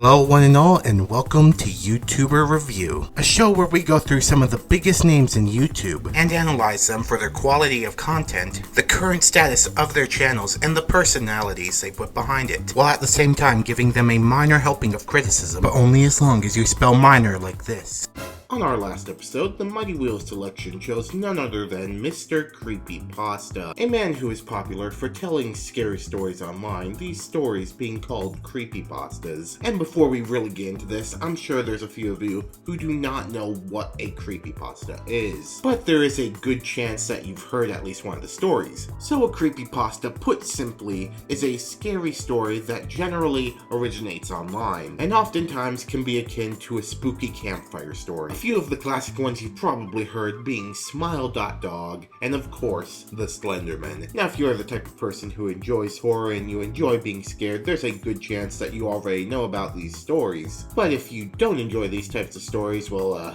Hello one and all, and welcome to YouTuber Review, a show where we go through some of the biggest names in YouTube and analyze them for their quality of content, the current status of their channels, and the personalities they put behind it, while at the same time giving them a minor helping of criticism, but only as long as you spell minor like this. On our last episode, the Mighty Wheels selection chose none other than MrCreepyPasta, a man who is popular for telling scary stories online, these stories being called creepypastas. And before we really get into this, I'm sure there's a few of you who do not know what a creepypasta is, but there is a good chance that you've heard at least one of the stories. So a creepypasta, put simply, is a scary story that generally originates online, and oftentimes can be akin to a spooky campfire story. A few of the classic ones you've probably heard being Smile.Dog, and of course, the Slenderman. Now if you're the type of person who enjoys horror and you enjoy being scared, there's a good chance that you already know about these stories. But if you don't enjoy these types of stories, well,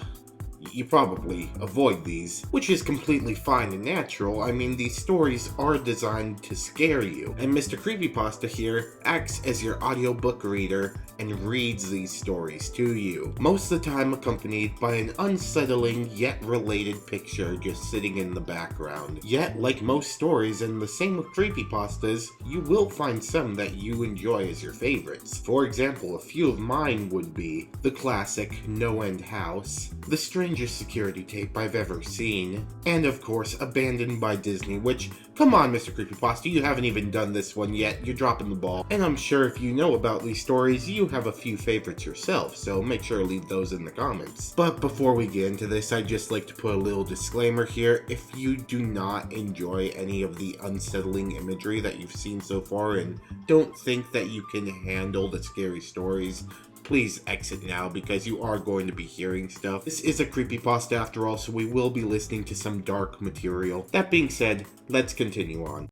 you probably avoid these, which is completely fine and natural. I mean, these stories are designed to scare you, and MrCreepyPasta here acts as your audiobook reader and reads these stories to you, most of the time accompanied by an unsettling yet related picture just sitting in the background. Yet, like most stories, and the same with creepypastas, you will find some that you enjoy as your favorites. For example, a few of mine would be the classic No End House, the strangest security tape I've ever seen, and of course Abandoned by Disney, which, come on MrCreepyPasta, you haven't even done this one yet, you're dropping the ball. And I'm sure if you know about these stories, you have a few favorites yourself, so make sure to leave those in the comments. But before we get into this, I'd just like to put a little disclaimer here. If you do not enjoy any of the unsettling imagery that you've seen so far and don't think that you can handle the scary stories, please exit now, because you are going to be hearing stuff. This is a creepypasta after all, so we will be listening to some dark material. That being said, let's continue on.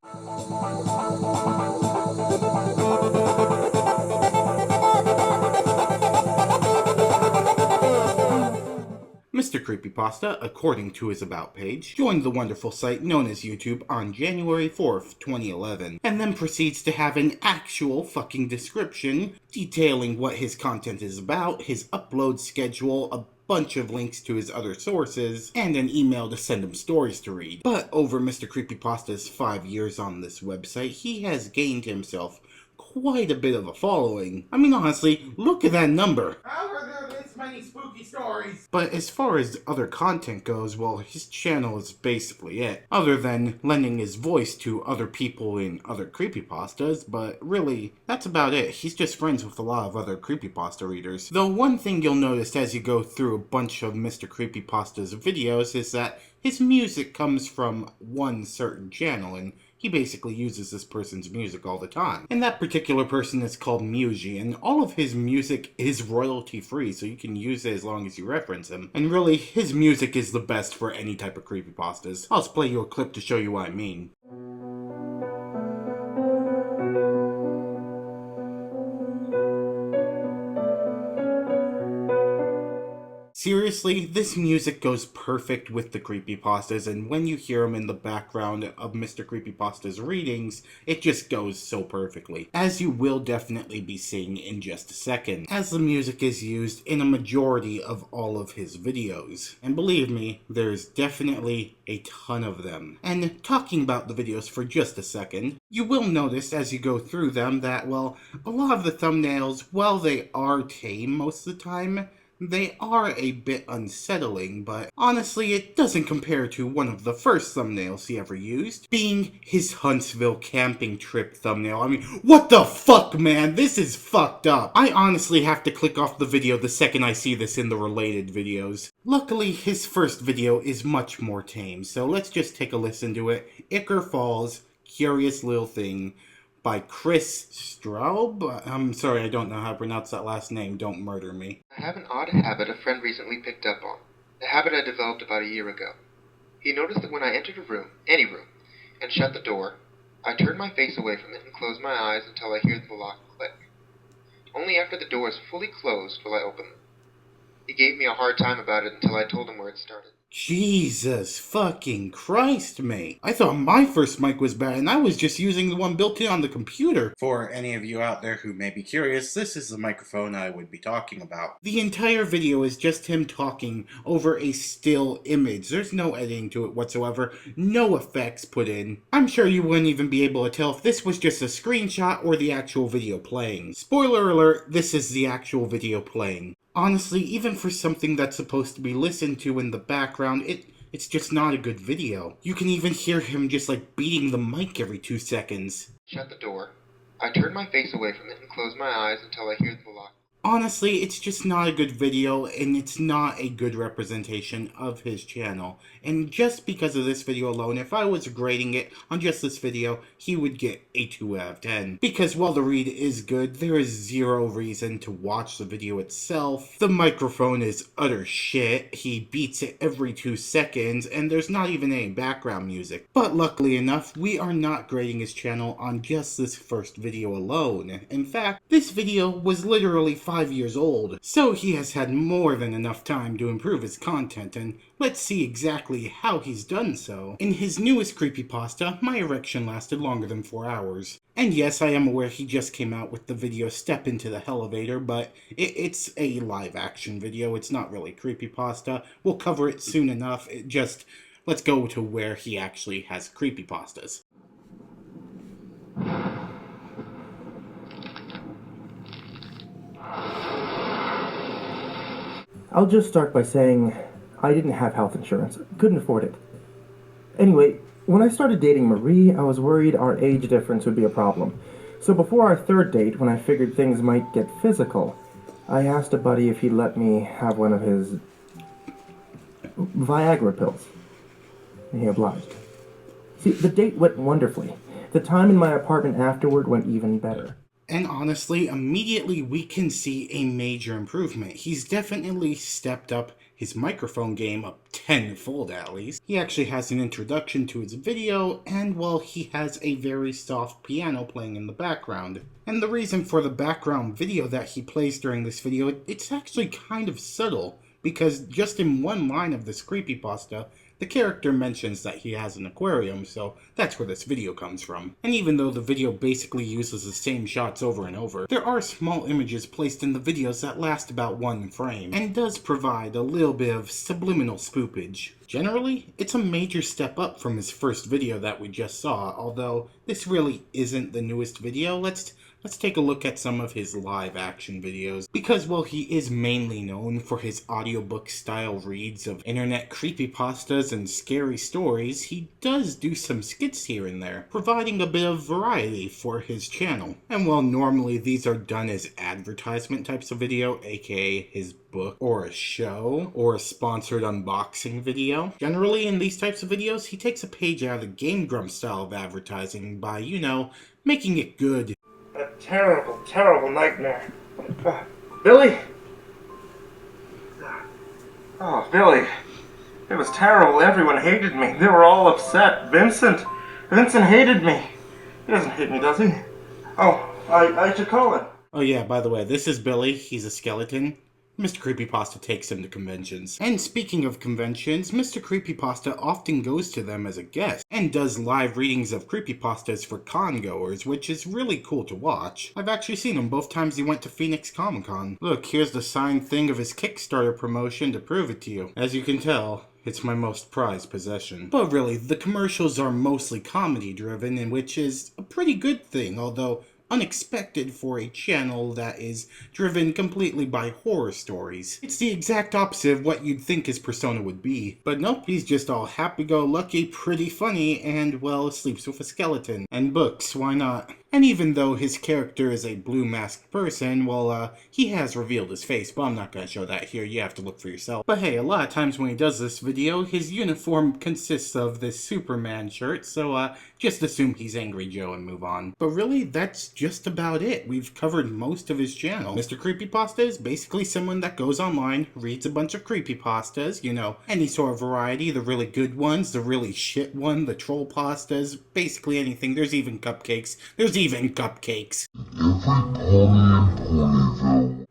MrCreepyPasta, according to his About page, joined the wonderful site known as YouTube on January 4th, 2011, and then proceeds to have an actual fucking description detailing what his content is about, his upload schedule, a bunch of links to his other sources, and an email to send him stories to read. But over MrCreepyPasta's 5 years on this website, he has gained himself quite a bit of a following. I mean, honestly, look at that number. How are there this many spooky stories? But as far as other content goes, well, his channel is basically it. Other than lending his voice to other people in other creepypastas, but really, that's about it. He's just friends with a lot of other creepypasta readers. Though one thing you'll notice as you go through a bunch of MrCreepyPasta's videos is that his music comes from one certain channel, and he basically uses this person's music all the time. And that particular person is called Myuuji, and all of his music is royalty free, so you can use it as long as you reference him. And really, his music is the best for any type of creepypastas. I'll just play you a clip to show you what I mean. Seriously, this music goes perfect with the creepypastas, and when you hear them in the background of MrCreepyPasta's readings, it just goes so perfectly, as you will definitely be seeing in just a second, as the music is used in a majority of all of his videos. And believe me, there's definitely a ton of them. And talking about the videos for just a second, you will notice as you go through them that, well, a lot of the thumbnails, while they are tame most of the time, they are a bit unsettling, but honestly it doesn't compare to one of the first thumbnails he ever used, being his Huntsville camping trip thumbnail. I mean, what the fuck, man? This is fucked up. I honestly have to click off the video the second I see this in the related videos. Luckily, his first video is much more tame, so let's just take a listen to it. Icker Falls, Curious Little Thing, by Chris Straub? I'm sorry, I don't know how to pronounce that last name. Don't murder me. I have an odd habit a friend recently picked up on. A habit I developed about a year ago. He noticed that when I entered a room, any room, and shut the door, I turned my face away from it and closed my eyes until I hear the lock click. Only after the door is fully closed will I open them. He gave me a hard time about it until I told him where it started. Jesus fucking Christ, mate. I thought my first mic was bad and I was just using the one built in on the computer. For any of you out there who may be curious, this is the microphone I would be talking about. The entire video is just him talking over a still image. There's no editing to it whatsoever, no effects put in. I'm sure you wouldn't even be able to tell if this was just a screenshot or the actual video playing. Spoiler alert, this is the actual video playing. Honestly, even for something that's supposed to be listened to in the background, it's just not a good video. You can even hear him just like beating the mic every 2 seconds. Shut the door. I turn my face away from it and close my eyes until I hear the lock. Honestly, it's just not a good video, and it's not a good representation of his channel. And just because of this video alone, if I was grading it on just this video, he would get a 2 out of 10. Because while the read is good, there is zero reason to watch the video itself. The microphone is utter shit, he beats it every 2 seconds, and there's not even any background music. But luckily enough, we are not grading his channel on just this first video alone. In fact, this video was literally 5 years old, so he has had more than enough time to improve his content, and let's see exactly how he's done so. In his newest creepypasta, my erection lasted longer than 4 hours. And yes, I am aware he just came out with the video Step Into the Elevator, but it's a live action video, it's not really creepypasta. We'll cover it soon enough, let's go to where he actually has creepypastas. I'll just start by saying I didn't have health insurance. Couldn't afford it. Anyway, when I started dating Marie, I was worried our age difference would be a problem. So before our third date, when I figured things might get physical, I asked a buddy if he'd let me have one of his Viagra pills. And he obliged. See, the date went wonderfully. The time in my apartment afterward went even better. And honestly, immediately we can see a major improvement. He's definitely stepped up his microphone game up tenfold at least. He actually has an introduction to his video, and well, he has a very soft piano playing in the background. And the reason for the background video that he plays during this video, it's actually kind of subtle, because just in one line of this creepypasta, the character mentions that he has an aquarium, so that's where this video comes from. And even though the video basically uses the same shots over and over, there are small images placed in the videos that last about 1 frame, and does provide a little bit of subliminal spoopage. Generally, it's a major step up from his first video that we just saw, although this really isn't the newest video. Let's take a look at some of his live action videos, because while he is mainly known for his audiobook style reads of internet creepypastas and scary stories, he does do some skits here and there, providing a bit of variety for his channel. And while normally these are done as advertisement types of video, aka his book or a show or a sponsored unboxing video, generally in these types of videos he takes a page out of the GameGrumps style of advertising by, you know, making it good. A terrible, terrible nightmare. Billy? Oh, Billy. It was terrible. Everyone hated me. They were all upset. Vincent hated me. He doesn't hate me, does he? Oh, I should call him. Oh yeah, by the way, this is Billy. He's a skeleton. Mr. Creepypasta takes him to conventions. And speaking of conventions, Mr. Creepypasta often goes to them as a guest, and does live readings of creepypastas for con-goers, which is really cool to watch. I've actually seen him both times he went to Phoenix Comic-Con. Look, here's the signed thing of his Kickstarter promotion to prove it to you. As you can tell, it's my most prized possession. But really, the commercials are mostly comedy-driven, and which is a pretty good thing, although unexpected for a channel that is driven completely by horror stories. It's the exact opposite of what you'd think his persona would be. But nope, he's just all happy-go-lucky, pretty funny, and, well, sleeps with a skeleton. And books, why not? And even though his character is a blue-masked person, well, he has revealed his face, but I'm not gonna show that here, you have to look for yourself. But hey, a lot of times when he does this video, his uniform consists of this Superman shirt, so just assume he's Angry Joe and move on. But really, that's just about it. We've covered most of his channel. Mr. Creepypasta is basically someone that goes online, reads a bunch of creepypastas, you know, any sort of variety, the really good ones, the really shit one, the troll pastas, basically anything. There's even cupcakes. There's even cupcakes. Every pony in Ponyville.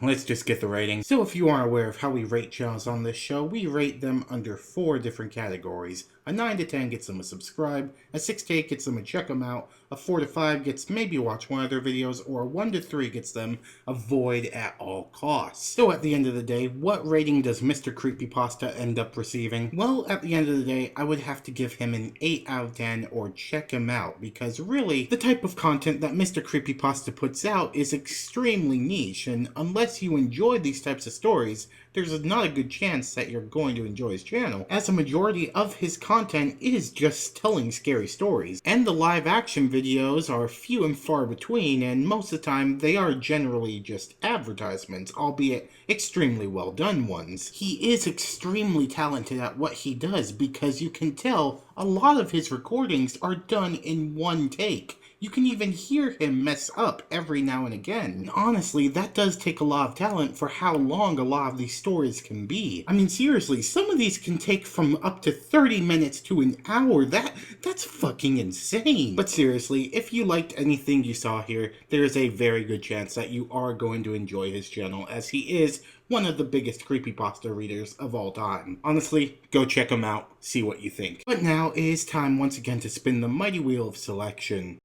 let's just get the rating. So if you aren't aware of how we rate channels on this show, we rate them under 4 different categories. A 9 to 10 gets them a subscribe, a 6 to 8 gets them a check them out, a 4 to 5 gets maybe watch one of their videos, or a 1 to 3 gets them avoid at all costs. So at the end of the day, what rating does MrCreepyPasta end up receiving? Well, at the end of the day, I would have to give him an 8 out of 10 or check him out, because really, the type of content that MrCreepyPasta puts out is extremely niche, and unless you enjoy these types of stories, there's not a good chance that you're going to enjoy his channel, as a majority of his content is just telling scary stories. And the live action videos are few and far between, and most of the time they are generally just advertisements, albeit extremely well done ones. He is extremely talented at what he does, because you can tell a lot of his recordings are done in one take. You can even hear him mess up every now and again. And honestly, that does take a lot of talent for how long a lot of these stories can be. I mean, seriously, some of these can take from up to 30 minutes to an hour. That's fucking insane. But seriously, if you liked anything you saw here, there is a very good chance that you are going to enjoy his channel, as he is one of the biggest creepypasta readers of all time. Honestly, go check him out, see what you think. But now it is time once again to spin the mighty wheel of selection.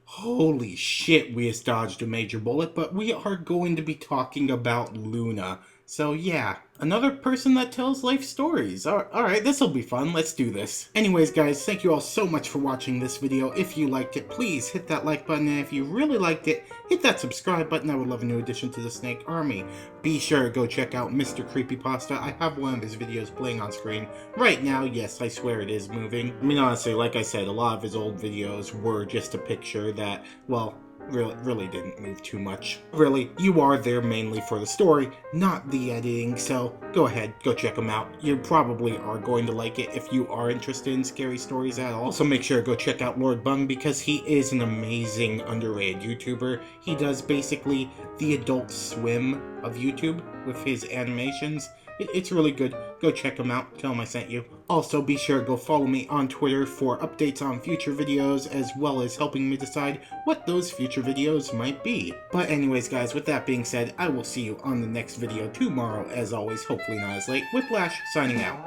Holy shit, we just dodged a major bullet, but we are going to be talking about Luna. So yeah, another person that tells life stories. Alright, this'll be fun, let's do this. Anyways guys, thank you all so much for watching this video. If you liked it, please hit that like button, and if you really liked it, hit that subscribe button. I would love a new addition to the Snake Army. Be sure to go check out MrCreepyPasta. I have one of his videos playing on screen right now. Yes, I swear it is moving. I mean, honestly, like I said, a lot of his old videos were just a picture that, well, really didn't move too much. Really, you are there mainly for the story, not the editing, so go ahead, go check them out. You probably are going to like it if you are interested in scary stories at all. Also make sure to go check out Lord Bung, because he is an amazing underrated YouTuber. He does basically the Adult Swim of YouTube with his animations. It's really good. Go check him out. Tell him I sent you. Also, be sure to go follow me on Twitter for updates on future videos, as well as helping me decide what those future videos might be. But anyways, guys, with that being said, I will see you on the next video tomorrow. As always, hopefully not as late. Whiplash, signing out.